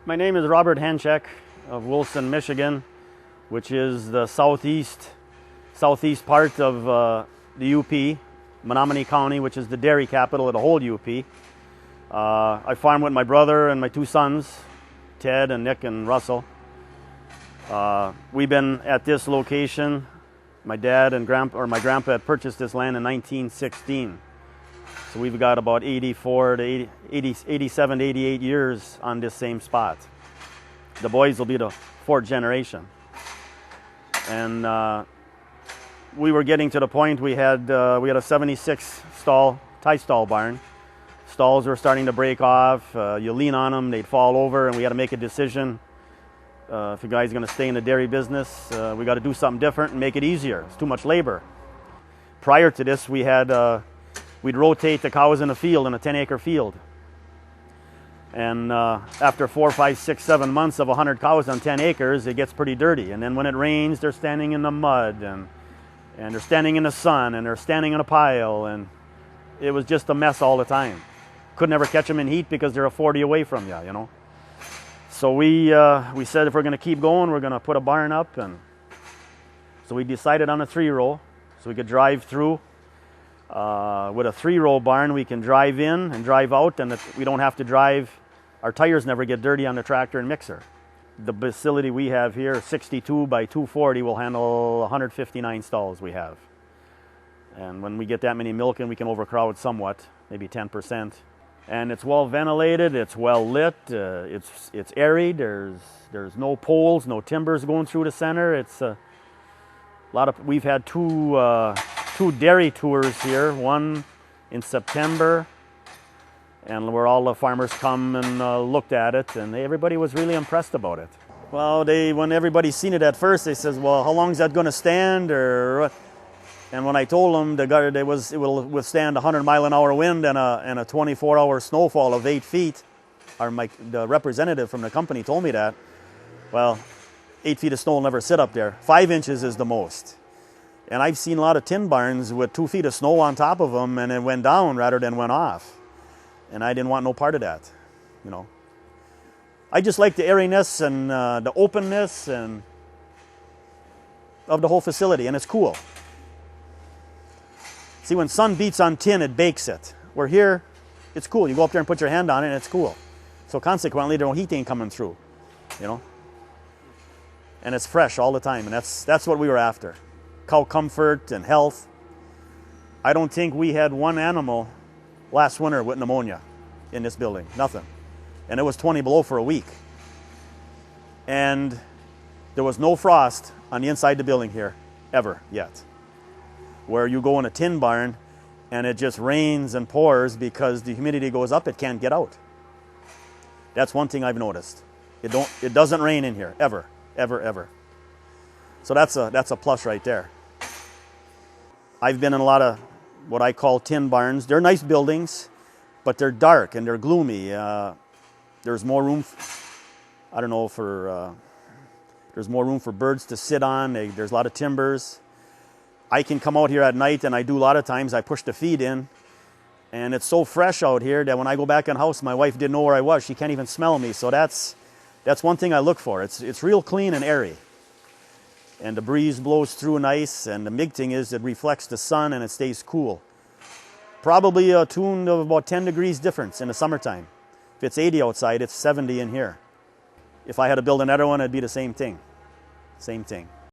My name is Robert Hanchek of Wilson, Michigan, which is the southeast part of the UP, Menominee County, which is the dairy capital of the whole UP. I farm with my brother and my two sons, Ted and Nick and Russell. We've been at this location. My dad and my grandpa had purchased this land in 1916. So we've got about 87 to 88 years on this same spot. The boys will be the fourth generation. And we were getting to the point we had a 76 stall, tie stall barn. Stalls were starting to break off. You lean on them, they'd fall over, and we had to make a decision. If a guy's going to stay in the dairy business, we got to do something different and make it easier. It's too much labor. Prior to this, we'd rotate the cows in a field, in a 10-acre field. And after 4, 5, 6, 7 months of 100 cows on 10 acres, it gets pretty dirty. And then when it rains, they're standing in the mud, and they're standing in the sun, and they're standing in a pile, and it was just a mess all the time. Could never catch them in heat because they're a 40 away from you, you know. So we said if we're going to keep going, we're going to put a barn up, and so we decided on a 3-row, so we could drive through. With a 3-row barn, we can drive in and drive out, and we don't have to drive. Our tires never get dirty on the tractor and mixer. The facility we have here, 62 by 240, will handle 159 stalls we have. And when we get that many milk in, we can overcrowd somewhat, maybe 10%. And it's well ventilated, it's well lit, it's airy. There's no poles, no timbers going through the center. It's a lot of. We've had two dairy tours here, one in September, and where all the farmers come and looked at it, and everybody was really impressed about it. Well, when everybody seen it at first, they says, well, how long is that going to stand? And when I told them it will withstand a 100-mile-an-hour wind and a 24-hour snowfall of 8 feet, the representative from the company told me that, well, 8 feet of snow will never sit up there. 5 inches is the most. And I've seen a lot of tin barns with 2 feet of snow on top of them, and it went down rather than went off. And I didn't want no part of that, you know. I just like the airiness and the openness and of the whole facility, and it's cool. See, when sun beats on tin, it bakes it. Where here, it's cool. You go up there and put your hand on it, and it's cool. So consequently, no heat ain't coming through, you know. And it's fresh all the time, and that's what we were after. Cow comfort and health. I don't think we had one animal last winter with pneumonia in this building. Nothing. And it was 20 below for a week. And there was no frost on the inside of the building here, ever, yet. Where you go in a tin barn and it just rains and pours because the humidity goes up, it can't get out. That's one thing I've noticed. It doesn't rain in here, ever, ever, ever. So that's a plus right there. I've been in a lot of what I call tin barns. They're nice buildings, but they're dark and they're gloomy. There's more room, there's more room for birds to sit on. There's a lot of timbers. I can come out here at night, and I do a lot of times. I push the feed in, and it's so fresh out here that when I go back in the house, my wife didn't know where I was. She can't even smell me. So that's one thing I look for. It's real clean and airy. And the breeze blows through nice, and the big thing is it reflects the sun and it stays cool. Probably a tune of about 10 degrees difference in the summertime. If it's 80 outside, it's 70 in here. If I had to build another one, it'd be the same thing. Same thing.